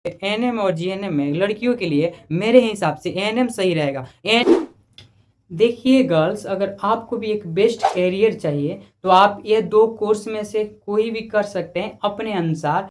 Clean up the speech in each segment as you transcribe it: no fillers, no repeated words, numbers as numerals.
ANM और GNM में लड़कियों के लिए मेरे हिसाब से एएनएम सही रहेगा। देखिए गर्ल्स, अगर आपको भी एक बेस्ट करियर चाहिए तो आप ये 2 कोर्स में से कोई भी कर सकते हैं अपने अनुसार।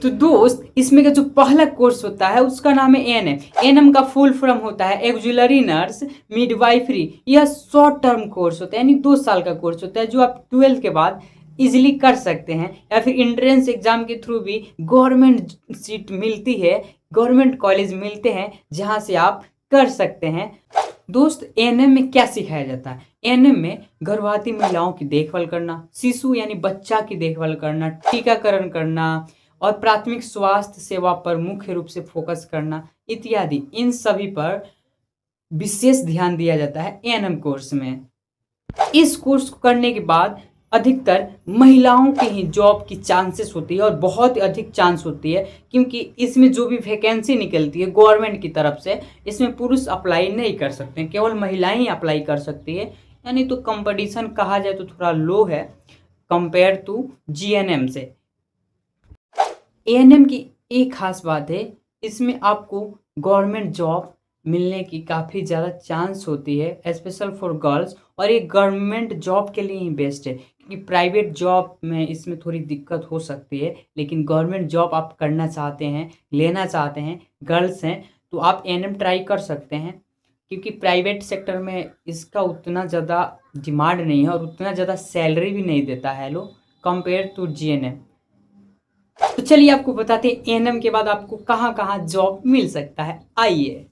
तो दोस्त, इसमें का जो पहला कोर्स होता है उसका नाम है एएनएम। एएनएम का फुल फॉर्म होता है ऑक्सिलरी नर्स मिडवाइफरी। यह शॉर्ट टर्म कोर्स होता है, यानी 2 साल का कोर्स होता है जो आप 12th के बाद इजीली कर सकते हैं, या फिर एंट्रेंस एग्जाम के थ्रू भी गवर्नमेंट सीट मिलती है, गवर्नमेंट कॉलेज मिलते हैं जहां से आप कर सकते हैं। दोस्त, एएनएम में क्या सिखाया जाता है? एएनएम में गर्भवती महिलाओं की देखभाल करना, शिशु यानी बच्चा की देखभाल करना, टीकाकरण करना और प्राथमिक स्वास्थ्य सेवा पर मुख्य रूप से फोकस करना इत्यादि, इन सभी पर विशेष ध्यान दिया जाता है एएनएम कोर्स में। इस कोर्स को करने के बाद अधिकतर महिलाओं की ही जॉब की चांसेस होती है, और बहुत अधिक चांस होती है, क्योंकि इसमें जो भी वैकेंसी निकलती है गवर्नमेंट की तरफ से, इसमें पुरुष अप्लाई नहीं कर सकते हैं, केवल महिलाएं ही अप्लाई कर सकती है। यानी तो कंपटीशन कहा जाए तो थोड़ा लो है कंपेयर टू जीएनएम से। एएनएम की एक खास बात है, इसमें आपको गवर्नमेंट जॉब मिलने की काफ़ी ज़्यादा चांस होती है, स्पेशल फॉर गर्ल्स, और ये गवर्नमेंट जॉब के लिए ही बेस्ट है, क्योंकि प्राइवेट जॉब में इसमें थोड़ी दिक्कत हो सकती है। लेकिन गवर्नमेंट जॉब आप करना चाहते हैं, लेना चाहते हैं, गर्ल्स हैं, तो आप एएनएम ट्राई कर सकते हैं, क्योंकि प्राइवेट सेक्टर में इसका उतना ज़्यादा डिमांड नहीं है और उतना ज़्यादा सैलरी भी नहीं देता है लोग कंपेयर टू जीएनएम। तो चलिए आपको बताते हैं एएनएम के बाद आपको कहाँ कहाँ जॉब मिल सकता है। आइए,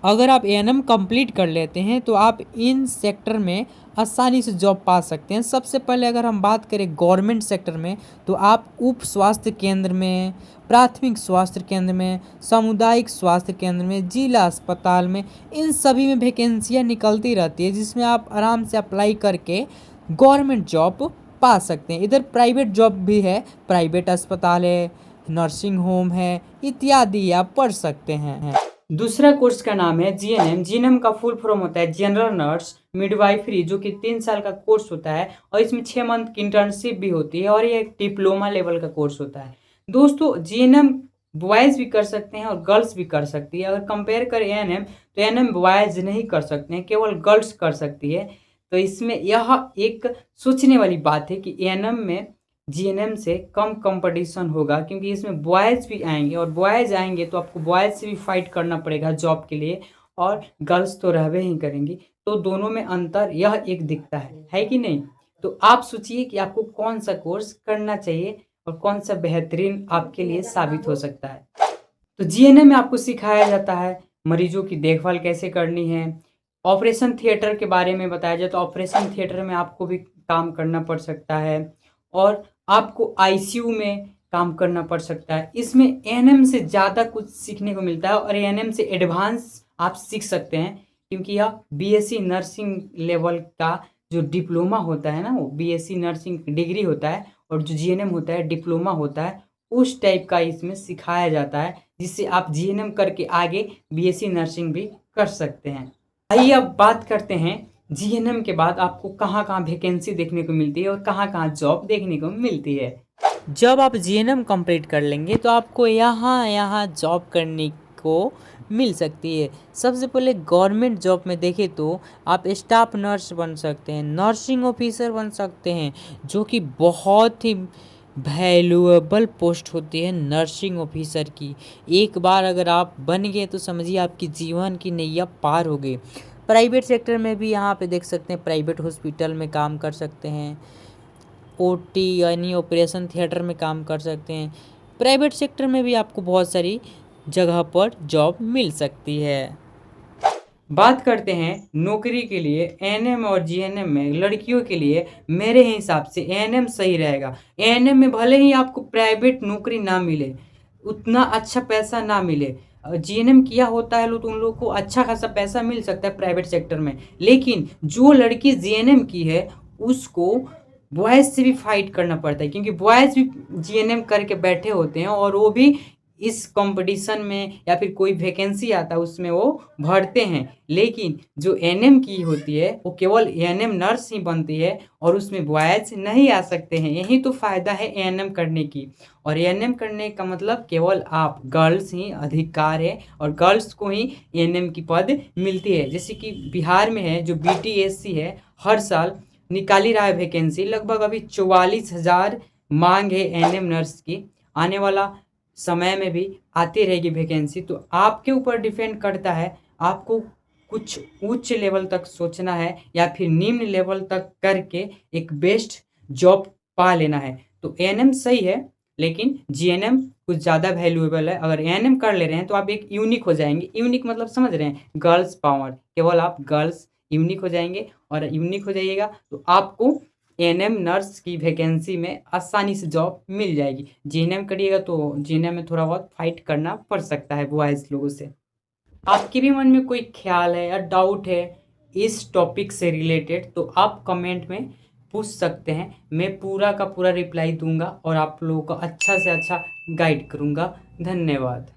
अगर आप एएनएम कंप्लीट कर लेते हैं तो आप इन सेक्टर में आसानी से जॉब पा सकते हैं। सबसे पहले अगर हम बात करें गवर्नमेंट सेक्टर में, तो आप उप स्वास्थ्य केंद्र में, प्राथमिक स्वास्थ्य केंद्र में, सामुदायिक स्वास्थ्य केंद्र में, जिला अस्पताल में, इन सभी में वैकेंसियाँ निकलती रहती है, जिसमें आप आराम से अप्लाई करके गवर्नमेंट जॉब पा सकते हैं। इधर प्राइवेट जॉब भी है, प्राइवेट अस्पताल है, नर्सिंग होम है, इत्यादि आप पढ़ सकते हैं। दूसरा कोर्स का नाम है जीएनएम। जीएनएम का फुल फॉर्म होता है जनरल नर्स मिडवाइफरी, जो कि 3 साल का कोर्स होता है, और इसमें 6 मंथ की इंटर्नशिप भी होती है, और ये एक डिप्लोमा लेवल का कोर्स होता है। दोस्तों, जीएनएम बॉयज़ भी कर सकते हैं और गर्ल्स भी कर सकती है। अगर कंपेयर करें एएनएम, तो एएनएम बॉयज़ नहीं कर सकते हैं, केवल गर्ल्स कर सकती है। तो इसमें यह एक सोचने वाली बात है कि एएनएम में जीएनएम से कम कंपटीशन होगा, क्योंकि इसमें बॉयज़ भी आएंगे, और बॉयज़ आएंगे तो आपको बॉयज़ से भी फाइट करना पड़ेगा जॉब के लिए, और गर्ल्स तो रहबे ही करेंगी। तो दोनों में अंतर यह एक दिखता है कि नहीं? तो आप सोचिए कि आपको कौन सा कोर्स करना चाहिए और कौन सा बेहतरीन आपके लिए साबित हो सकता है। तो जीएनएम में आपको सिखाया जाता है मरीजों की देखभाल कैसे करनी है। ऑपरेशन थिएटर के बारे में बताया जाए तो ऑपरेशन थिएटर में आपको भी काम करना पड़ सकता है, और आपको आईसीयू में काम करना पड़ सकता है। इसमें एएनएम से ज़्यादा कुछ सीखने को मिलता है, और एएनएम से एडवांस आप सीख सकते हैं, क्योंकि यह बीएससी नर्सिंग लेवल का जो डिप्लोमा होता है ना, वो बीएससी नर्सिंग डिग्री होता है, और जो जीएनएम होता है डिप्लोमा होता है, उस टाइप का इसमें सिखाया जाता है, जिससे आप जीएनएम करके आगे बीएससी नर्सिंग भी कर सकते हैं। आइए अब बात करते हैं जीएनएम के बाद आपको कहाँ कहाँ वैकेंसी देखने को मिलती है और कहाँ कहाँ जॉब देखने को मिलती है। जब आप जीएनएम कंप्लीट कर लेंगे तो आपको यहाँ जॉब करने को मिल सकती है। सबसे पहले गवर्नमेंट जॉब में देखें तो आप स्टाफ नर्स बन सकते हैं, नर्सिंग ऑफिसर बन सकते हैं, जो कि बहुत ही वैल्यूएबल पोस्ट होती है नर्सिंग ऑफिसर की। एक बार अगर आप बन गए तो समझिए आपकी जीवन की नैया पार हो गई। प्राइवेट सेक्टर में भी यहाँ पे देख सकते हैं, प्राइवेट हॉस्पिटल में काम कर सकते हैं, ओटी यानी ऑपरेशन थिएटर में काम कर सकते हैं। प्राइवेट सेक्टर में भी आपको बहुत सारी जगह पर जॉब मिल सकती है। बात करते हैं नौकरी के लिए एएनएम और जीएनएम में लड़कियों के लिए मेरे हिसाब से एएनएम सही रहेगा। एएनएम में भले ही आपको प्राइवेट नौकरी ना मिले, उतना अच्छा पैसा ना मिले, जीएनएम किया होता है तो उन लोगों को अच्छा खासा पैसा मिल सकता है प्राइवेट सेक्टर में, लेकिन जो लड़की जीएनएम की है उसको बॉयज़ से भी फाइट करना पड़ता है, क्योंकि बॉयज़ भी जीएनएम करके बैठे होते हैं, और वो भी इस कंपटीशन में या फिर कोई वैकेंसी आता है उसमें वो भरते हैं। लेकिन जो एएनएम की होती है वो केवल एएनएम नर्स ही बनती है और उसमें बॉयज़ नहीं आ सकते हैं। यही तो फ़ायदा है एएनएम करने की। और एएनएम करने का मतलब केवल आप गर्ल्स ही अधिकार है और गर्ल्स को ही एएनएम की पद मिलती है। जैसे कि बिहार में है जो बीटीएससी है, हर साल निकाल ही रहा है वैकेंसी। लगभग अभी 44,000 मांग है एएनएम नर्स की। आने वाला समय में भी आती रहेगी वैकेंसी। तो आपके ऊपर डिपेंड करता है आपको कुछ उच्च लेवल तक सोचना है या फिर निम्न लेवल तक करके एक बेस्ट जॉब पा लेना है। तो एएनएम सही है, लेकिन जीएनएम कुछ ज़्यादा वैल्यूएबल है। अगर एएनएम कर ले रहे हैं तो आप एक यूनिक हो जाएंगे। यूनिक मतलब समझ रहे हैं, गर्ल्स पावर, केवल आप गर्ल्स यूनिक हो जाएंगे। और यूनिक हो जाइएगा तो आपको एएनएम नर्स की वैकेंसी में आसानी से जॉब मिल जाएगी। जीएनएम करिएगा तो जीएनएम में थोड़ा बहुत फाइट करना पड़ सकता है बॉयज़ लोगों से। आपके भी मन में कोई ख्याल है या डाउट है इस टॉपिक से रिलेटेड तो आप कमेंट में पूछ सकते हैं। मैं पूरा का पूरा रिप्लाई दूंगा और आप लोगों को अच्छा से अच्छा गाइड करूंगा। धन्यवाद।